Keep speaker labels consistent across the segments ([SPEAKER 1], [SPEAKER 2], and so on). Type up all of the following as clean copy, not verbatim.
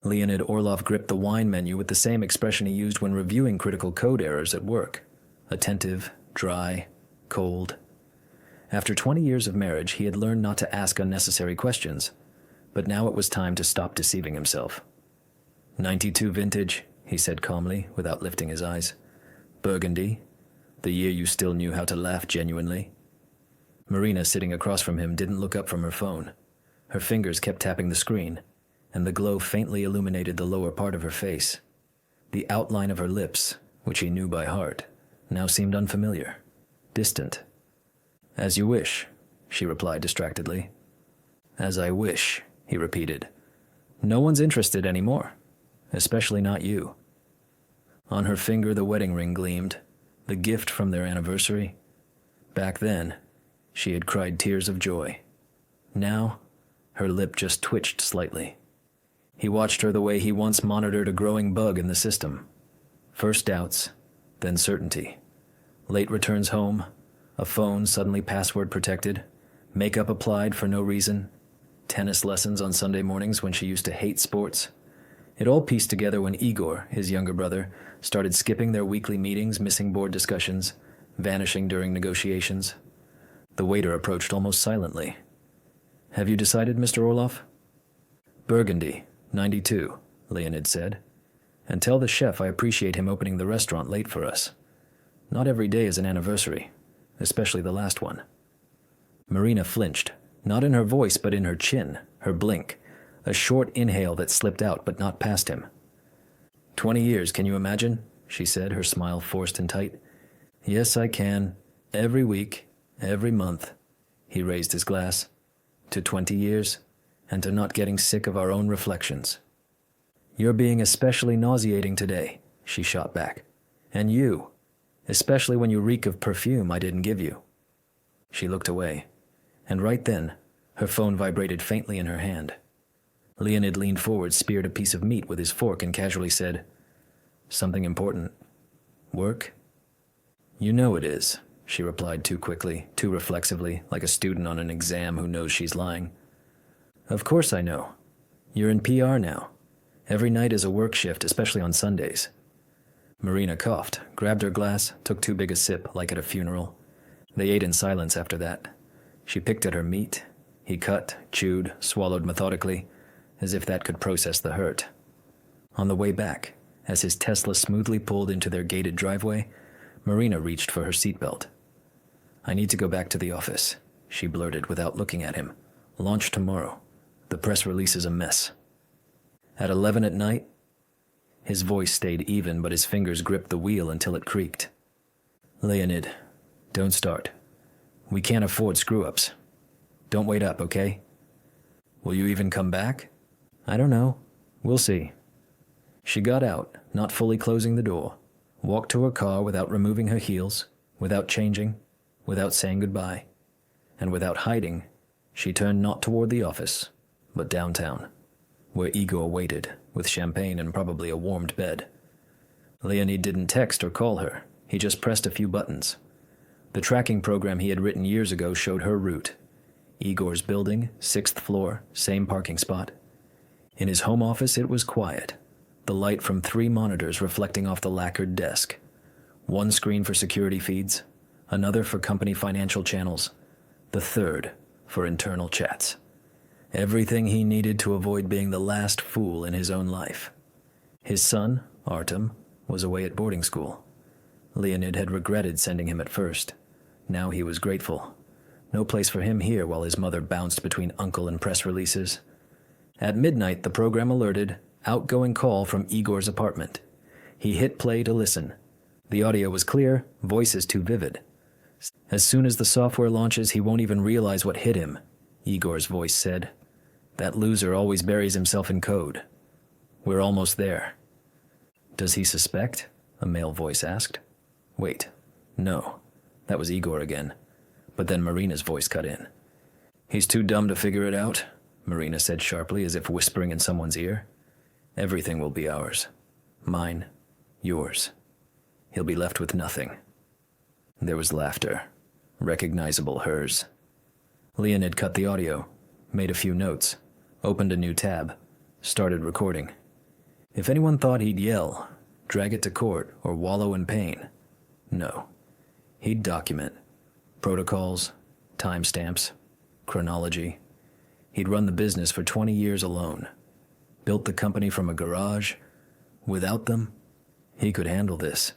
[SPEAKER 1] Leonid Orlov gripped the wine menu with the same expression he used when reviewing critical code errors at work. Attentive, dry, cold. After 20 years of marriage, he had learned not to ask unnecessary questions, but now it was time to stop deceiving himself. 92 vintage, he said calmly, without lifting his eyes. Burgundy, the year you still knew how to laugh genuinely. Marina, sitting across from him, didn't look up from her phone. Her fingers kept tapping the screen, and the glow faintly illuminated the lower part of her face. The outline of her lips, which he knew by heart, now seemed unfamiliar, distant. As you wish, she replied distractedly. As I wish, he repeated. No one's interested anymore, especially not you. On her finger the wedding ring gleamed, the gift from their anniversary. Back then, she had cried tears of joy. Now, her lip just twitched slightly. He watched her the way he once monitored a growing bug in the system. First doubts, then certainty. Late returns home, a phone suddenly password protected, makeup applied for no reason, tennis lessons on Sunday mornings when she used to hate sports. It all pieced together when Igor, his younger brother, started skipping their weekly meetings, missing board discussions, vanishing during negotiations. The waiter approached almost silently. Have you decided, Mr. Orlov? Burgundy, 92, Leonid said. And tell the chef I appreciate him opening the restaurant late for us. Not every day is an anniversary, especially the last one. Marina flinched, not in her voice but in her chin, her blink, a short inhale that slipped out but not past him. 20 years, can you imagine? She said, her smile forced and tight. Yes, I can. Every week, every month. He raised his glass. To 20 years, and to not getting sick of our own reflections. You're being especially nauseating today, she shot back. And you, especially when you reek of perfume I didn't give you. She looked away, and right then, her phone vibrated faintly in her hand. Leonid leaned forward, speared a piece of meat with his fork, and casually said, Something important. Work? You know it is, she replied too quickly, too reflexively, like a student on an exam who knows she's lying. Of course I know. You're in PR now. Every night is a work shift, especially on Sundays. Marina coughed, grabbed her glass, took too big a sip, like at a funeral. They ate in silence after that. She picked at her meat. He cut, chewed, swallowed methodically, as if that could process the hurt. On the way back, as his Tesla smoothly pulled into their gated driveway, Marina reached for her seatbelt. I need to go back to the office, she blurted without looking at him. Launch tomorrow. The press release is a mess. At 11 at night, his voice stayed even, but his fingers gripped the wheel until it creaked. Leonid, don't start. We can't afford screw-ups. Don't wait up, okay? Will you even come back? I don't know. We'll see. She got out, not fully closing the door, walked to her car without removing her heels, without changing, without saying goodbye, and without hiding. She turned not toward the office, but downtown, where Igor waited, with champagne and probably a warmed bed. Leonid didn't text or call her. He just pressed a few buttons. The tracking program he had written years ago showed her route. Igor's building, 6th floor, same parking spot. In his home office, it was quiet, the light from 3 monitors reflecting off the lacquered desk. One screen for security feeds, another for company financial channels, the third for internal chats. Everything he needed to avoid being the last fool in his own life. His son, Artem, was away at boarding school. Leonid had regretted sending him at first. Now he was grateful. No place for him here while his mother bounced between uncle and press releases. At midnight, the program alerted, outgoing call from Igor's apartment. He hit play to listen. The audio was clear, voices too vivid. As soon as the software launches, he won't even realize what hit him, Igor's voice said. That loser always buries himself in code. We're almost there. Does he suspect? A male voice asked. Wait, no. That was Igor again. But then Marina's voice cut in. He's too dumb to figure it out, Marina said sharply, as if whispering in someone's ear. Everything will be ours. Mine, yours. He'll be left with nothing. There was laughter, recognizable hers. Leonid cut the audio, made a few notes, opened a new tab, started recording. If anyone thought he'd yell, drag it to court, or wallow in pain, no. He'd document. Protocols, timestamps, chronology. He'd run the business for 20 years alone. Built the company from a garage. Without them, he could handle this.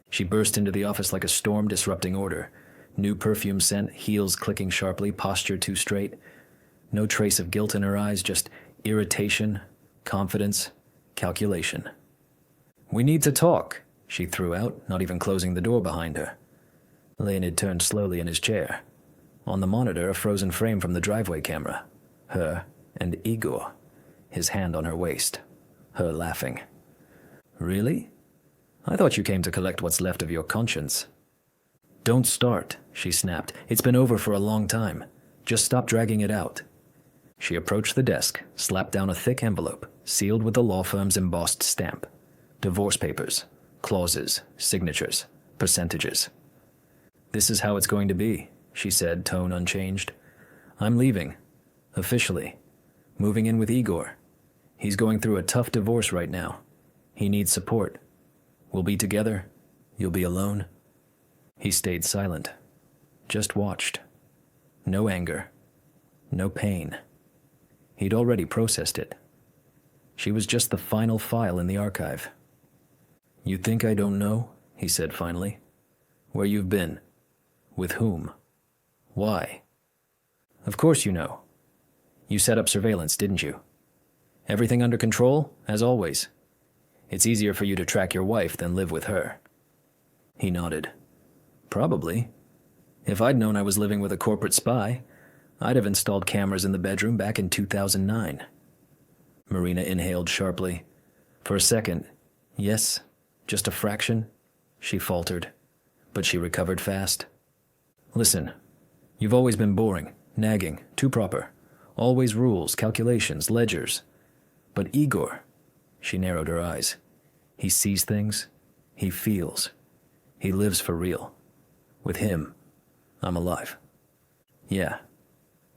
[SPEAKER 1] She burst into the office like a storm disrupting order. New perfume scent, heels clicking sharply, posture too straight. No trace of guilt in her eyes, just irritation, confidence, calculation. "We need to talk," she threw out, not even closing the door behind her. Leonid turned slowly in his chair. On the monitor, a frozen frame from the driveway camera. Her and Igor, his hand on her waist. Her laughing. "Really? I thought you came to collect what's left of your conscience." "Don't start," she snapped. "It's been over for a long time. Just stop dragging it out." She approached the desk, slapped down a thick envelope, sealed with the law firm's embossed stamp. Divorce papers, clauses, signatures, percentages. "This is how it's going to be," she said, tone unchanged. "I'm leaving. Officially. Moving in with Igor. He's going through a tough divorce right now. He needs support. We'll be together. You'll be alone." He stayed silent. Just watched. No anger. No pain. He'd already processed it. She was just the final file in the archive. "You think I don't know?" he said finally. "Where you've been? With whom? Why?" "Of course you know. You set up surveillance, didn't you? Everything under control, as always. It's easier for you to track your wife than live with her." He nodded. "Probably. If I'd known I was living with a corporate spy, I'd have installed cameras in the bedroom back in 2009. Marina inhaled sharply. For a second, yes, just a fraction, she faltered, but she recovered fast. "Listen, you've always been boring, nagging, too proper. Always rules, calculations, ledgers. But Igor," she narrowed her eyes, "he sees things, he feels. He lives for real. With him, I'm alive. Yeah,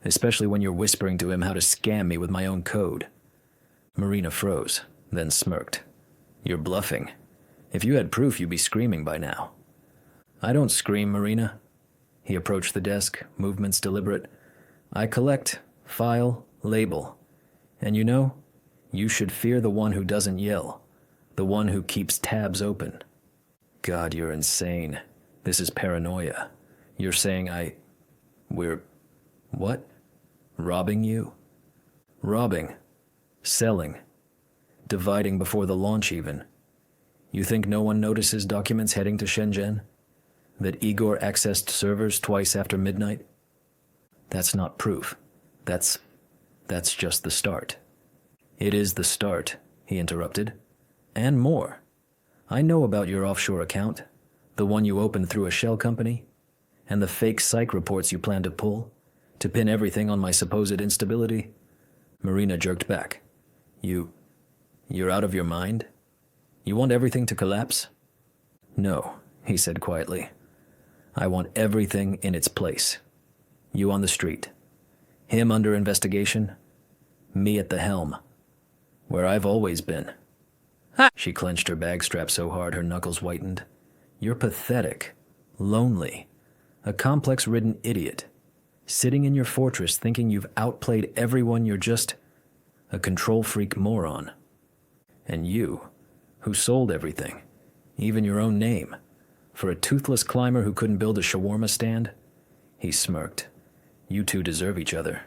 [SPEAKER 1] especially when you're whispering to him how to scam me with my own code." Marina froze, then smirked. "You're bluffing. If you had proof, you'd be screaming by now." "I don't scream, Marina." He approached the desk, movements deliberate. "I collect, file, label. And you know, you should fear the one who doesn't yell, the one who keeps tabs open." "God, you're insane. This is paranoia. You're saying we're, what? Robbing you?" "Robbing. Selling. Dividing before the launch even. You think no one notices documents heading to Shenzhen? That Igor accessed servers twice after midnight? That's not proof. That's just the start." "It is the start," he interrupted. "And more. I know about your offshore account, the one you opened through a shell company, and the fake psych reports you plan to pull, to pin everything on my supposed instability." Marina jerked back. You're out of your mind? You want everything to collapse?" "No," he said quietly. "I want everything in its place. You on the street. Him under investigation. Me at the helm. Where I've always been." Ha! She clenched her bag strap so hard her knuckles whitened. "You're pathetic. Lonely. A complex-ridden idiot. Sitting in your fortress thinking you've outplayed everyone. You're just a control-freak moron. And you, who sold everything, even your own name, for a toothless climber who couldn't build a shawarma stand?" He smirked. "You two deserve each other.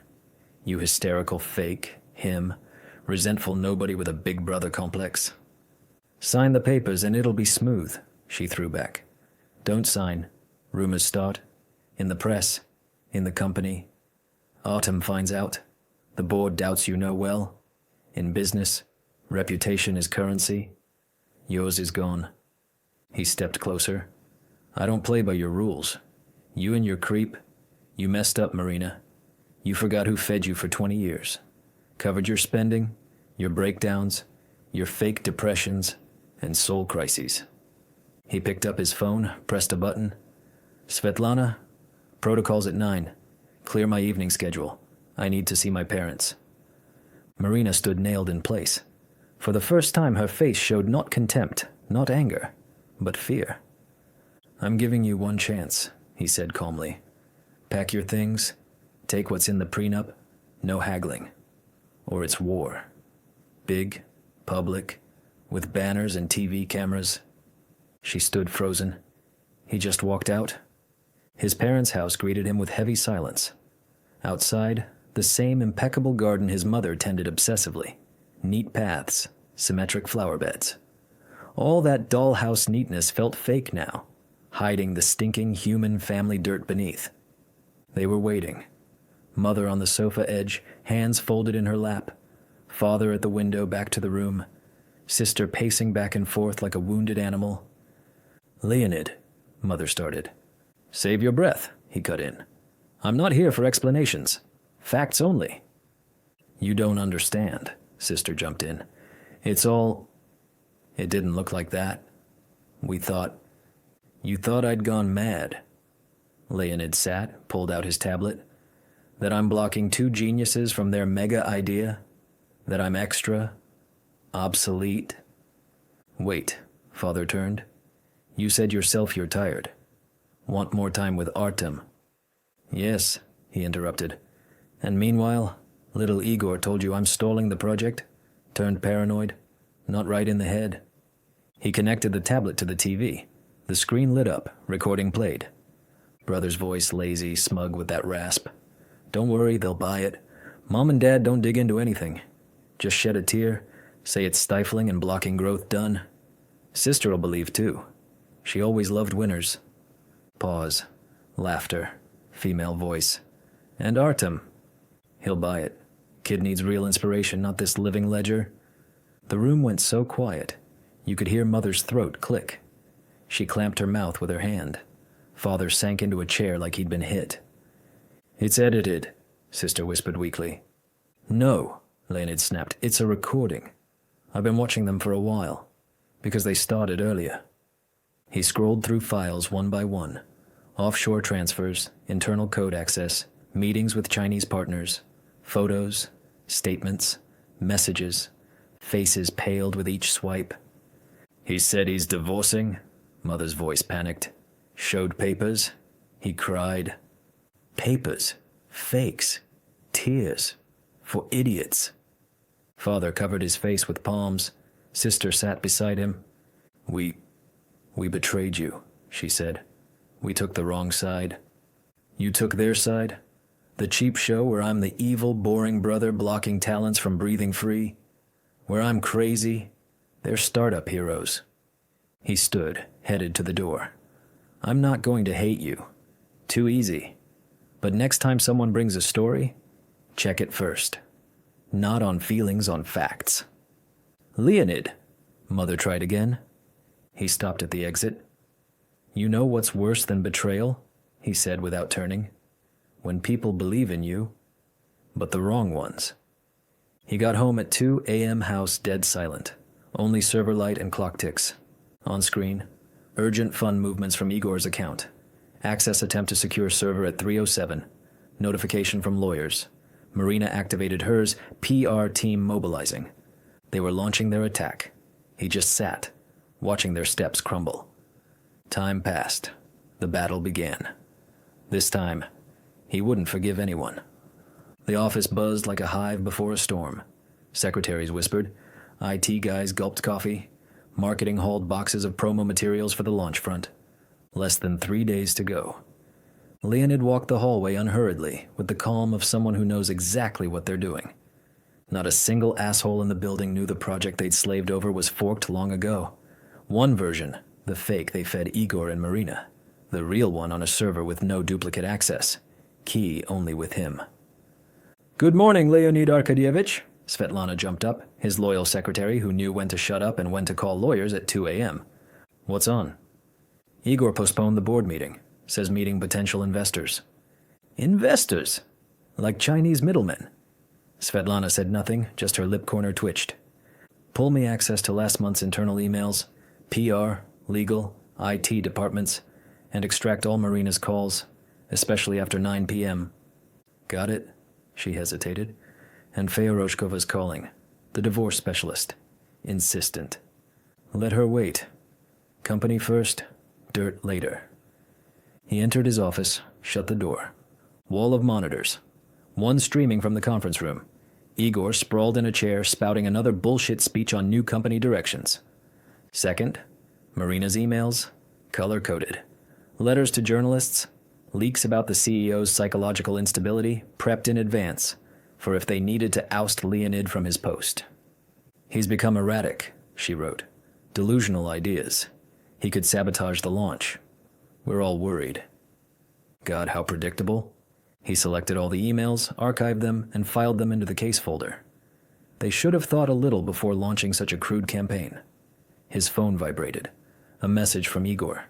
[SPEAKER 1] You hysterical fake, him, resentful nobody with a big brother complex." "Sign the papers and it'll be smooth," she threw back. "Don't sign. Rumors start. In the press. In the company. Autumn finds out. The board doubts you know well. In business, reputation is currency. Yours is gone." He stepped closer. "I don't play by your rules. You and your creep, you messed up, Marina. You forgot who fed you for 20 years. Covered your spending, your breakdowns, your fake depressions, and soul crises." He picked up his phone, pressed a button. "Svetlana, protocols at 9. Clear my evening schedule. I need to see my parents." Marina stood nailed in place. For the first time, her face showed not contempt, not anger, but fear. "I'm giving you one chance," he said calmly. "Pack your things, take what's in the prenup, no haggling. Or it's war. Big, public, with banners and TV cameras." She stood frozen. He just walked out. His parents' house greeted him with heavy silence. Outside, the same impeccable garden his mother tended obsessively. Neat paths, symmetric flower beds. All that dollhouse neatness felt fake now, hiding the stinking human family dirt beneath. They were waiting. Mother on the sofa edge, hands folded in her lap. Father at the window back to the room. Sister pacing back and forth like a wounded animal. "Leonid," Mother started. "Save your breath," he cut in. "I'm not here for explanations. Facts only." "You don't understand," Sister jumped in. "It's all... It didn't look like that. We thought... You thought I'd gone mad." Leonid sat, pulled out his tablet. "That I'm blocking two geniuses from their mega idea? That I'm extra? Obsolete?" "Wait," Father turned. "You said yourself you're tired. Want more time with Artem." "Yes," he interrupted. "And meanwhile, little Igor told you I'm stalling the project? Turned paranoid? Not right in the head?" He connected the tablet to the TV. The screen lit up, recording played. Brother's voice lazy, smug with that rasp. "Don't worry, they'll buy it. Mom and Dad don't dig into anything. Just shed a tear, say it's stifling and blocking growth done. Sister'll believe too. She always loved winners." Pause. Laughter. Female voice. "And Artem? He'll buy it. Kid needs real inspiration, not this living ledger." The room went so quiet, you could hear Mother's throat click. She clamped her mouth with her hand. Father sank into a chair like he'd been hit. "It's edited," Sister whispered weakly. "No," Leonid snapped. "It's a recording. I've been watching them for a while, because they started earlier." He scrolled through files one by one. Offshore transfers, internal code access, meetings with Chinese partners, photos, statements, messages, faces paled with each swipe. "He said he's divorcing?" Mother's voice panicked. "Showed papers?" He cried. "Papers. Fakes. Tears. For idiots." Father covered his face with palms. Sister sat beside him. We betrayed you," she said. "We took the wrong side." "You took their side? The cheap show where I'm the evil, boring brother blocking talents from breathing free? Where I'm crazy? They're startup heroes." He stood, headed to the door. "I'm not going to hate you. Too easy. But next time someone brings a story, check it first. Not on feelings, on facts." "Leonid," Mother tried again. He stopped at the exit. "You know what's worse than betrayal?" he said without turning. "When people believe in you, but the wrong ones." He got home at 2 a.m. house dead silent. Only server light and clock ticks. On screen, urgent fund movements from Igor's account. Access attempt to secure server at 3:07. Notification from lawyers. Marina activated hers, PR team mobilizing. They were launching their attack. He just sat, watching their steps crumble. Time passed. The battle began. This time, he wouldn't forgive anyone. The office buzzed like a hive before a storm. Secretaries whispered. IT guys gulped coffee. Marketing hauled boxes of promo materials for the launch front. Less than 3 days to go. Leonid walked the hallway unhurriedly, with the calm of someone who knows exactly what they're doing. Not a single asshole in the building knew the project they'd slaved over was forked long ago. One version, the fake they fed Igor and Marina. The real one on a server with no duplicate access. Key only with him. "Good morning, Leonid Arkadyevich." Svetlana jumped up, his loyal secretary who knew when to shut up and when to call lawyers at 2 a.m. "What's on?" "Igor postponed the board meeting. Says meeting potential investors." "Investors? Like Chinese middlemen?" Svetlana said nothing, just her lip corner twitched. "Pull me access to last month's internal emails, PR, legal, IT departments, and extract all Marina's calls, especially after 9 p.m. "Got it?" She hesitated. "And Feoroshkova's calling, the divorce specialist. insistent. Let her wait. Company first, dirt later. He entered his office, shut the door. Wall of monitors. One streaming from the conference room. Igor sprawled in a chair, spouting another bullshit speech on new company directions. Second, Marina's emails, color-coded. Letters to journalists, leaks about the CEO's psychological instability, prepped in advance, for if they needed to oust Leonid from his post. He's become erratic, she wrote. Delusional ideas. He could sabotage the launch. We're all worried. God, how predictable. He selected all the emails, archived them, and filed them into the case folder. They should have thought a little before launching such a crude campaign. His phone vibrated. A message from Igor.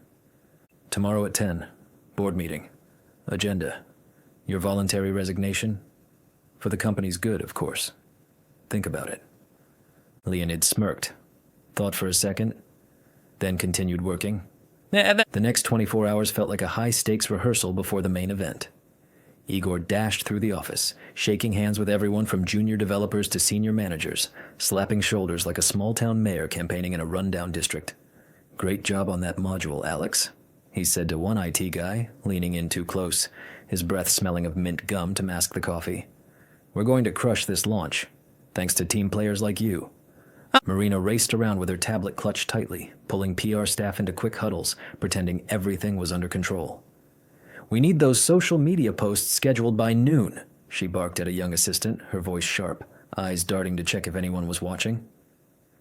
[SPEAKER 1] Tomorrow at 10. Board meeting. Agenda. Your voluntary resignation? For the company's good, of course. Think about it. Leonid smirked. Thought for a second. Then continued working. The next 24 hours felt like a high-stakes rehearsal before the main event. Igor dashed through the office, shaking hands with everyone from junior developers to senior managers, slapping shoulders like a small-town mayor campaigning in a rundown district. Great job on that module, Alex, he said to one IT guy, leaning in too close, his breath smelling of mint gum to mask the coffee. We're going to crush this launch, thanks to team players like you. Marina raced around with her tablet clutched tightly, pulling PR staff into quick huddles, pretending everything was under control. We need those social media posts scheduled by noon, she barked at a young assistant, her voice sharp, eyes darting to check if anyone was watching.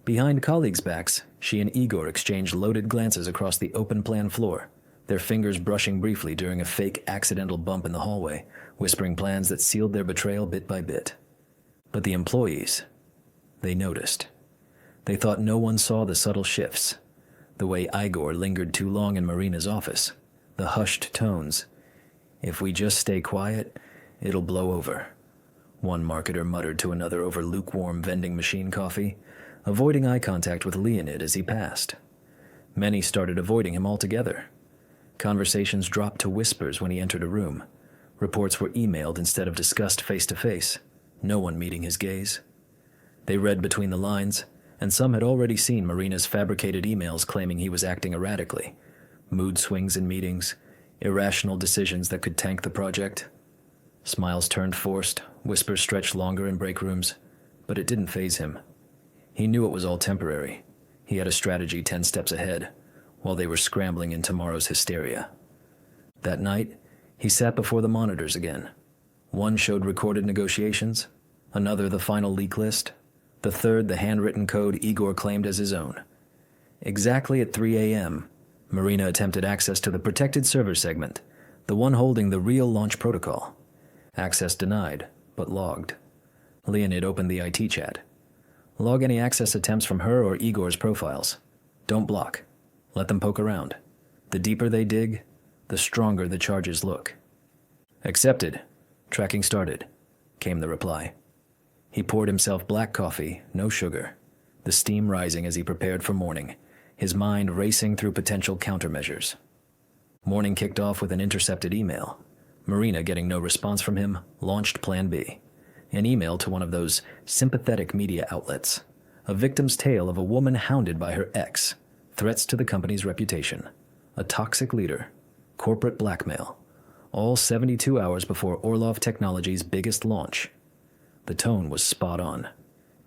[SPEAKER 1] Behind colleagues' backs, she and Igor exchanged loaded glances across the open-plan floor, their fingers brushing briefly during a fake accidental bump in the hallway, whispering plans that sealed their betrayal bit by bit. But the employees, they noticed. They thought no one saw the subtle shifts, the way Igor lingered too long in Marina's office, the hushed tones. If we just stay quiet, it'll blow over. One marketer muttered to another over lukewarm vending machine coffee, avoiding eye contact with Leonid as he passed. Many started avoiding him altogether. Conversations dropped to whispers when he entered a room. Reports were emailed instead of discussed face-to-face, no one meeting his gaze. They read between the lines, and some had already seen Marina's fabricated emails claiming he was acting erratically. Mood swings in meetings, irrational decisions that could tank the project. Smiles turned forced, whispers stretched longer in break rooms, but it didn't faze him. He knew it was all temporary. He had a strategy 10 steps ahead, while they were scrambling in tomorrow's hysteria. That night, he sat before the monitors again. One showed recorded negotiations, another the final leak list, the third the handwritten code Igor claimed as his own. Exactly at 3 a.m., Marina attempted access to the protected server segment, the one holding the real launch protocol. Access denied, but logged. Leonid opened the IT chat. Log any access attempts from her or Igor's profiles. Don't block. Let them poke around. The deeper they dig, the stronger the charges look. Accepted. Tracking started, came the reply. He poured himself black coffee, no sugar, the steam rising as he prepared for morning, his mind racing through potential countermeasures. Morning kicked off with an intercepted email. Marina, getting no response from him, launched Plan B, an email to one of those sympathetic media outlets, a victim's tale of a woman hounded by her ex, threats to the company's reputation, a toxic leader, corporate blackmail, all 72 hours before Orlov Technology's biggest launch. The tone was spot on,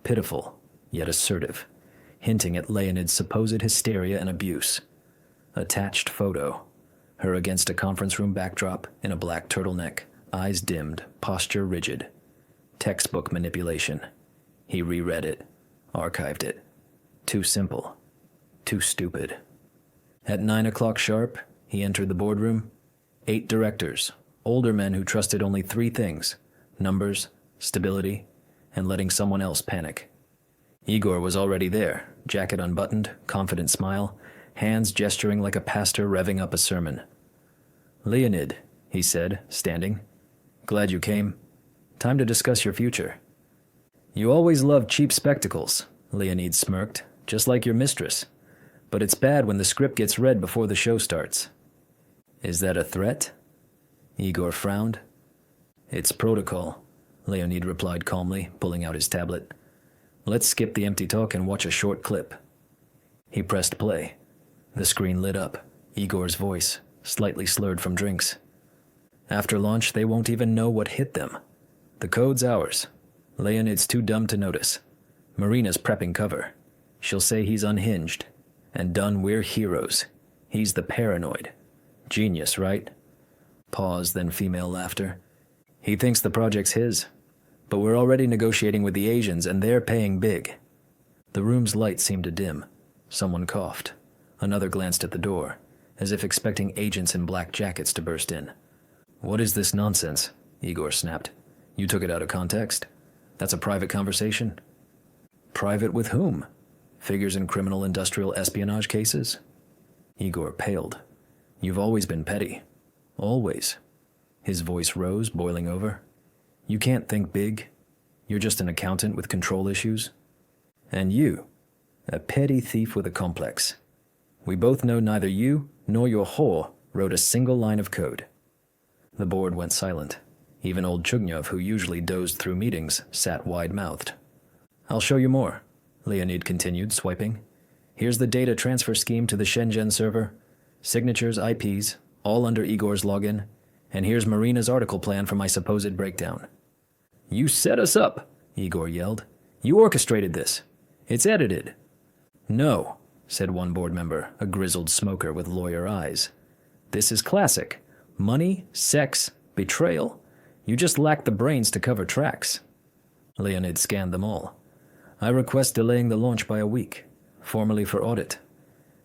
[SPEAKER 1] pitiful, yet assertive, hinting at Leonid's supposed hysteria and abuse. Attached photo, her against a conference room backdrop in a black turtleneck, eyes dimmed, posture rigid. Textbook manipulation. He reread it, archived it. Too simple, too stupid. At 9 o'clock sharp, he entered the boardroom. 8 directors, older men who trusted only 3 things: numbers, stability, and letting someone else panic. Igor was already there, jacket unbuttoned, confident smile, hands gesturing like a pastor revving up a sermon. Leonid, he said, standing. Glad you came. Time to discuss your future. You always loved cheap spectacles, Leonid smirked, just like your mistress. But it's bad when the script gets read before the show starts. Is that a threat? Igor frowned. It's protocol, Leonid replied calmly, pulling out his tablet. Let's skip the empty talk and watch a short clip. He pressed play. The screen lit up. Igor's voice, slightly slurred from drinks. After launch, they won't even know what hit them. The code's ours. Leonid's too dumb to notice. Marina's prepping cover. She'll say he's unhinged. And done, we're heroes. He's the paranoid. Genius, right? Pause, then female laughter. He thinks the project's his. But we're already negotiating with the Asians, and they're paying big. The room's light seemed to dim. Someone coughed. Another glanced at the door, as if expecting agents in black jackets to burst in. What is this nonsense? Igor snapped. You took it out of context? That's a private conversation? Private with whom? Figures in criminal industrial espionage cases? Igor paled. You've always been petty. Always. His voice rose, boiling over. You can't think big. You're just an accountant with control issues. And you, a petty thief with a complex. We both know neither you nor your whore wrote a single line of code. The board went silent. Even old Chugnyov, who usually dozed through meetings, sat wide-mouthed. I'll show you more, Leonid continued, swiping. Here's the data transfer scheme to the Shenzhen server. Signatures, IPs, all under Igor's login. And here's Marina's article plan for my supposed breakdown. You set us up, Igor yelled. You orchestrated this. It's edited. No, said one board member, a grizzled smoker with lawyer eyes. This is classic. Money, sex, betrayal. You just lack the brains to cover tracks. Leonid scanned them all. I request delaying the launch by a week, formally for audit.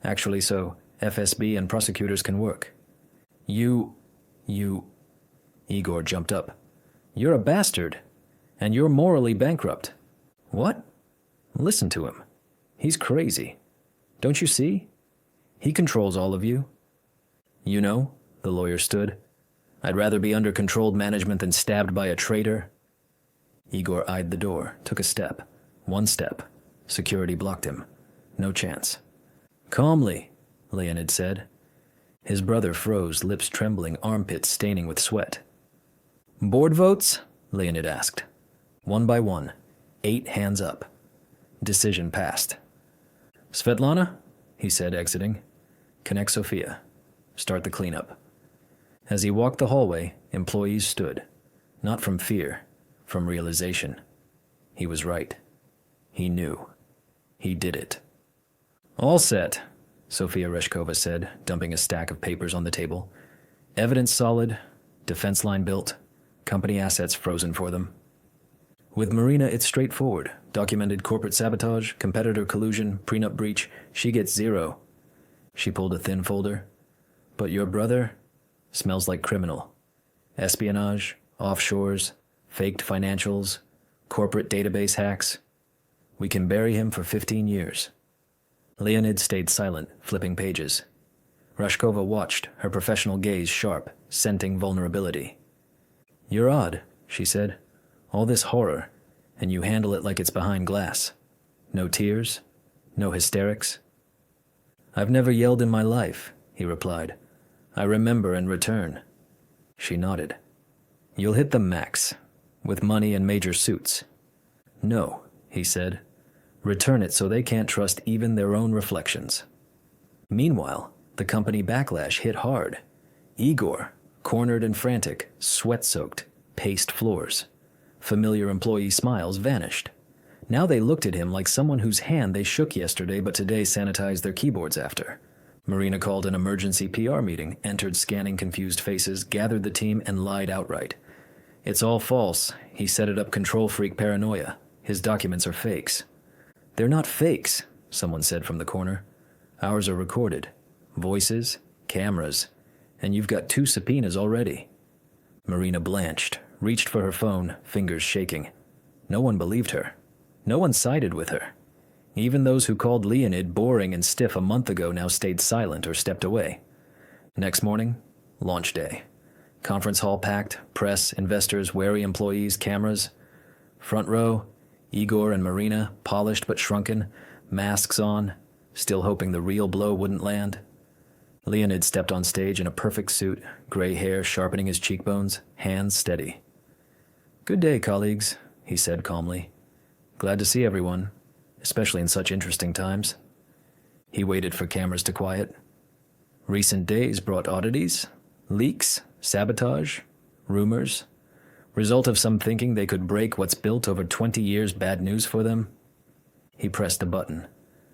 [SPEAKER 1] Actually, so FSB and prosecutors can work. You... Igor jumped up. You're a bastard, and you're morally bankrupt. What? Listen to him. He's crazy. Don't you see? He controls all of you. You know, the lawyer stood. I'd rather be under controlled management than stabbed by a traitor. Igor eyed the door, took a step. One step. Security blocked him. No chance. Calmly, Leonid said. His brother froze, lips trembling, armpits staining with sweat. Board votes? Leonid asked. One by one. 8 hands up. Decision passed. Svetlana, he said, exiting. Connect Sophia. Start the cleanup. As he walked the hallway, employees stood. Not from fear, from realization. He was right. He knew. He did it. All set, Sofia Reshkova said, dumping a stack of papers on the table. Evidence solid, defense line built, company assets frozen for them. With Marina, it's straightforward. Documented corporate sabotage, competitor collusion, prenup breach. She gets 0. She pulled a thin folder. But your brother smells like criminal. Espionage, offshores, faked financials, corporate database hacks. We can bury him for 15 years. Leonid stayed silent, flipping pages. Rashkova watched, her professional gaze sharp, scenting vulnerability. You're odd, she said. All this horror, and you handle it like it's behind glass. No tears, no hysterics. I've never yelled in my life, he replied. I remember and return. She nodded. You'll hit the max, with money and major suits. No, he said. Return it so they can't trust even their own reflections. Meanwhile, the company backlash hit hard. Igor, cornered and frantic, sweat-soaked, paced floors. Familiar employee smiles vanished. Now they looked at him like someone whose hand they shook yesterday but today sanitized their keyboards after. Marina called an emergency PR meeting, entered scanning confused faces, gathered the team, and lied outright. It's all false. He set it up control freak paranoia. His documents are fakes. They're not fakes, someone said from the corner. Ours are recorded. Voices, cameras, and you've got 2 subpoenas already. Marina blanched, reached for her phone, fingers shaking. No one believed her. No one sided with her. Even those who called Leonid boring and stiff a month ago now stayed silent or stepped away. Next morning, launch day. Conference hall packed, press, investors, wary employees, cameras. Front row, Igor and Marina, polished but shrunken, masks on, still hoping the real blow wouldn't land. Leonid stepped on stage in a perfect suit, gray hair sharpening his cheekbones, hands steady. Good day, colleagues, he said calmly. Glad to see everyone, especially in such interesting times. He waited for cameras to quiet. Recent days brought oddities, leaks, sabotage, rumors. Result of some thinking they could break what's built over 20 years bad news for them? He pressed a button.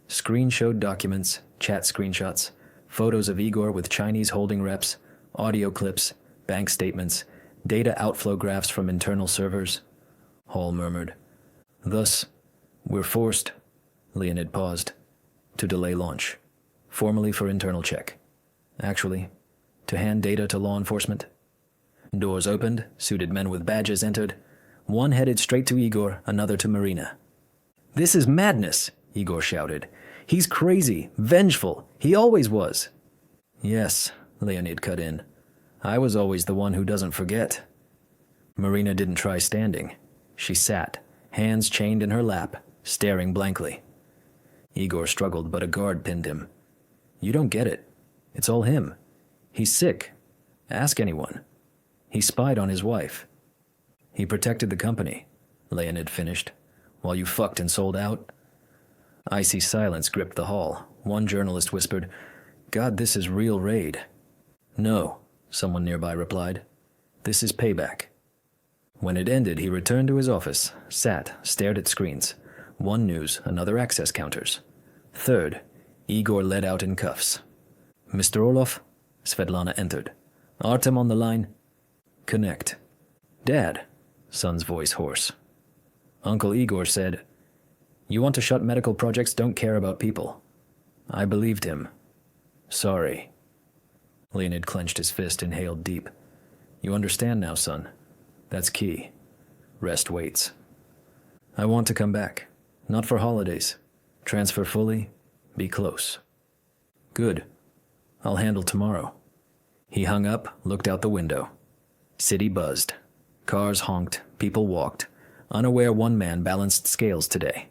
[SPEAKER 1] Screen showed documents, chat screenshots, photos of Igor with Chinese holding reps, audio clips, bank statements, data outflow graphs from internal servers. Hall murmured. Thus, we're forced, Leonid paused, to delay launch, formally for internal check. Actually, to hand data to law enforcement. Doors opened, suited men with badges entered. One headed straight to Igor, another to Marina. This is madness, Igor shouted. He's crazy, vengeful. He always was. Yes, Leonid cut in. I was always the one who doesn't forget. Marina didn't try standing. She sat, hands chained in her lap, staring blankly. Igor struggled, but a guard pinned him. You don't get it. It's all him. He's sick. Ask anyone. He spied on his wife. He protected the company, Leonid finished, while you fucked and sold out. Icy silence gripped the hall. One journalist whispered, God, this is real raid. No, someone nearby replied. This is payback. When it ended, he returned to his office, sat, stared at screens. One news, another access counters. Third, Igor led out in cuffs. Mr. Orlov? Svetlana entered. Artem on the line? Connect. Dad, son's voice hoarse. Uncle Igor said, You want to shut medical projects, don't care about people. I believed him. Sorry. Leonid clenched his fist, inhaled deep. You understand now, son. That's key. Rest waits. I want to come back. Not for holidays. Transfer fully. Be close. Good. I'll handle tomorrow. He hung up, looked out the window. City buzzed. Cars honked, people walked, unaware one man balanced scales today.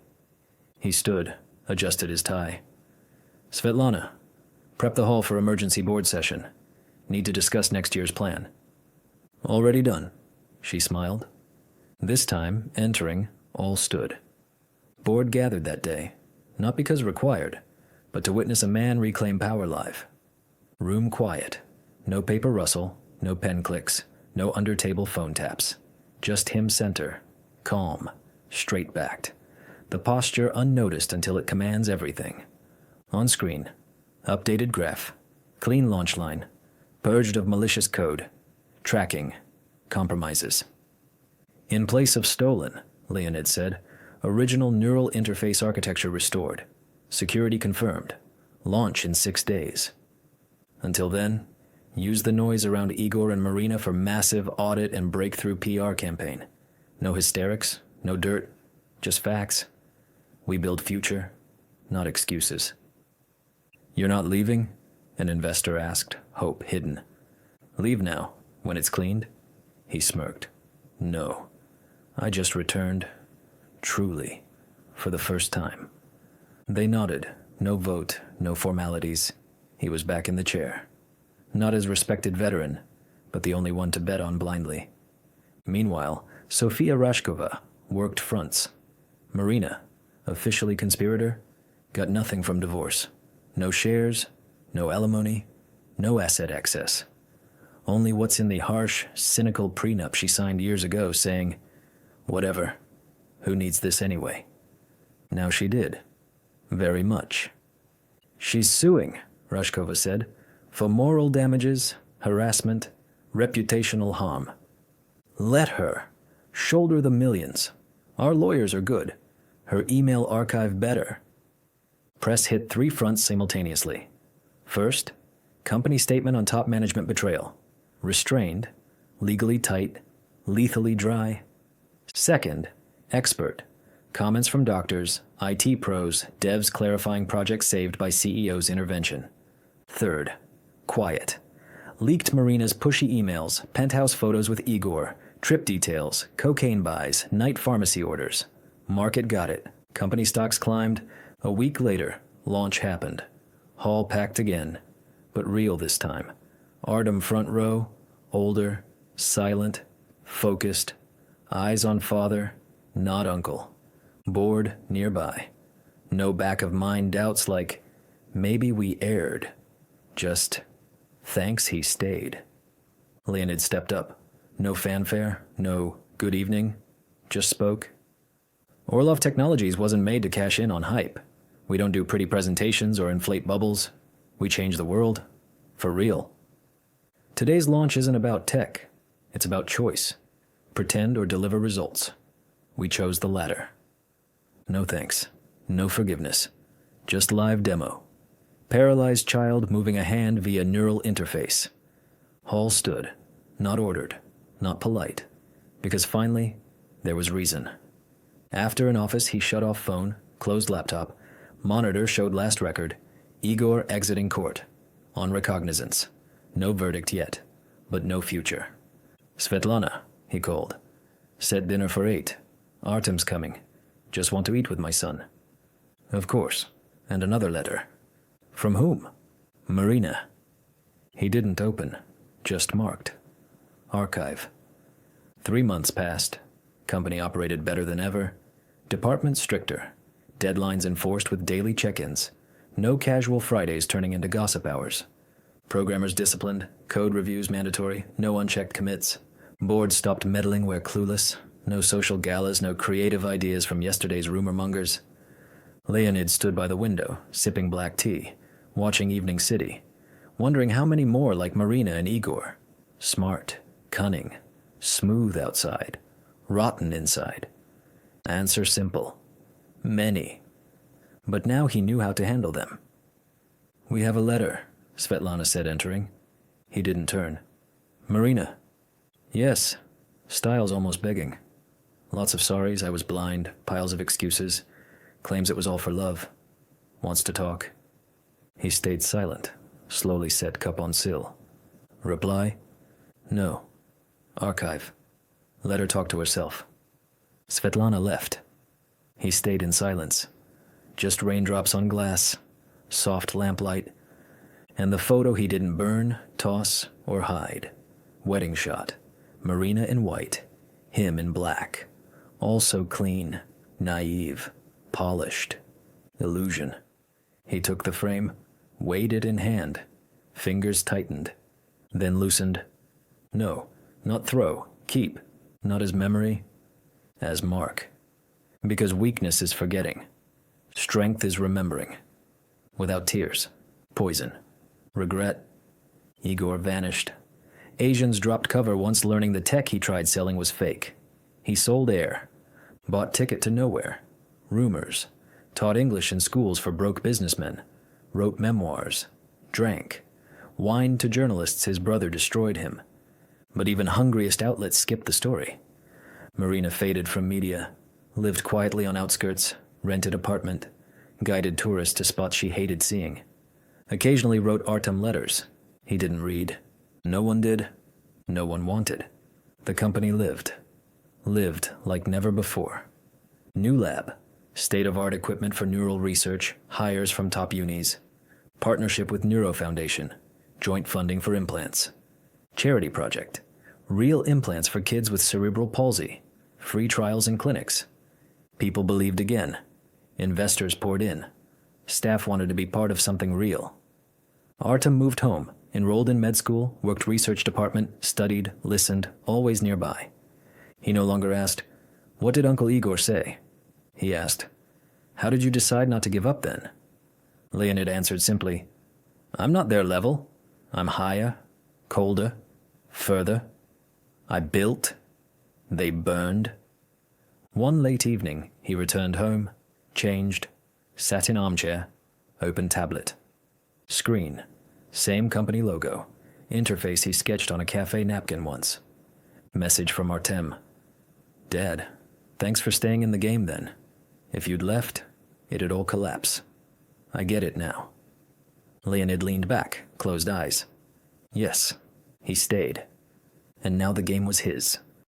[SPEAKER 1] He stood, adjusted his tie. Svetlana, prep the hall for emergency board session. Need to discuss next year's plan. Already done, she smiled. This time, entering, all stood. Board gathered that day, not because required, but to witness a man reclaim power live. Room quiet. No paper rustle, no pen clicks, no under-table phone taps. Just him center, calm, straight-backed. The posture unnoticed until it commands everything. On screen, updated graph, clean launch line, purged of malicious code, tracking, compromises. In place of stolen, Leonid said, original neural interface architecture restored, security confirmed, launch in 6 days. Until then, use the noise around Igor and Marina for massive audit and breakthrough PR campaign. No hysterics, no dirt, just facts. We build future, not excuses. You're not leaving? An investor asked, hope hidden. Leave now, when it's cleaned? He smirked. No. I just returned, truly, for the first time. They nodded, no vote, no formalities. He was back in the chair. Not as respected veteran, but the only one to bet on blindly. Meanwhile, Sofia Rashkova worked fronts. Marina, officially conspirator, got nothing from divorce. No shares, no alimony, no asset access. Only what's in the harsh, cynical prenup she signed years ago saying, whatever, who needs this anyway? Now she did. Very much. She's suing, Rashkova said, for moral damages, harassment, reputational harm. Let her. Shoulder the millions. Our lawyers are good. Her email archive better. Press hit 3 fronts simultaneously. First, company statement on top management betrayal. Restrained, legally tight, lethally dry. Second, expert. Comments from doctors, IT pros, devs clarifying projects saved by CEO's intervention. Third, quiet. Leaked Marina's pushy emails, penthouse photos with Igor, trip details, cocaine buys, night pharmacy orders. Market got it. Company stocks climbed. A week later, launch happened. Hall packed again, but real this time. Artem front row, older, silent, focused, eyes on father, not uncle. Bored nearby. No back-of-mind doubts like, maybe we erred. Just, thanks he stayed. Leonid stepped up. No fanfare, no good evening, just spoke. Orlov Technologies wasn't made to cash in on hype. We don't do pretty presentations or inflate bubbles. We change the world. For real. Today's launch isn't about tech. It's about choice. Pretend or deliver results. We chose the latter. No thanks. No forgiveness. Just live demo. Paralyzed child moving a hand via neural interface. Hall stood. Not ordered. Not polite. Because finally, there was reason. After an office, he shut off phone, closed laptop. Monitor showed last record. Igor exiting court. On recognizance. No verdict yet, but no future. Svetlana, he called. Set dinner for 8. Artem's coming. Just want to eat with my son. Of course. And another letter. From whom? Marina. He didn't open, just marked. Archive. 3 months passed. Company operated better than ever. Department stricter. Deadlines enforced with daily check-ins. No casual Fridays turning into gossip hours. Programmers disciplined, code reviews mandatory, no unchecked commits. Boards stopped meddling where clueless. No social galas, no creative ideas from yesterday's rumor mongers. Leonid stood by the window, sipping black tea, watching Evening City, wondering how many more like Marina and Igor. Smart, cunning, smooth outside, rotten inside. Answer simple. Many. But now he knew how to handle them. We have a letter, Svetlana said, entering. He didn't turn. Marina. Yes. Style's almost begging. Lots of sorries, I was blind, piles of excuses. Claims it was all for love. Wants to talk. He stayed silent, slowly set cup on sill. Reply? No. Archive. Let her talk to herself. Svetlana left. He stayed in silence. Just raindrops on glass, soft lamplight, and the photo he didn't burn, toss, or hide. Wedding shot. Marina in white, him in black. All so clean, naive, polished. Illusion. He took the frame, weighed it in hand. Fingers tightened. Then loosened. No, not throw, keep. Not as memory, as mark. Because weakness is forgetting. Strength is remembering. Without tears. Poison. Regret. Igor vanished. Asians dropped cover once learning the tech he tried selling was fake. He sold air. Bought ticket to nowhere. Rumors. Taught English in schools for broke businessmen. Wrote memoirs. Drank. Whined to journalists his brother destroyed him. But even hungriest outlets skipped the story. Marina faded from media. Lived quietly on outskirts. Rented apartment. Guided tourists to spots she hated seeing. Occasionally wrote Artem letters. He didn't read. No one did. No one wanted. The company lived. Lived like never before. New lab. State-of-art equipment for neural research. Hires from top unis. Partnership with Neuro Foundation. Joint funding for implants. Charity project. Real implants for kids with cerebral palsy. Free trials in clinics. People believed again. Investors poured in. Staff wanted to be part of something real. Artem moved home, enrolled in med school, worked research department, studied, listened, always nearby. He no longer asked, "What did Uncle Igor say?" He asked, "How did you decide not to give up then?" Leonid answered simply, "I'm not their level. I'm higher, colder, further. I built. They burned." One late evening, he returned home, changed, sat in armchair, opened tablet. Screen, same company logo, interface he sketched on a cafe napkin once. Message from Artem. "Dad, thanks for staying in the game then. If you'd left, it'd all collapse. I get it now." Leonid leaned back, closed eyes. Yes, he stayed. And now the game was his.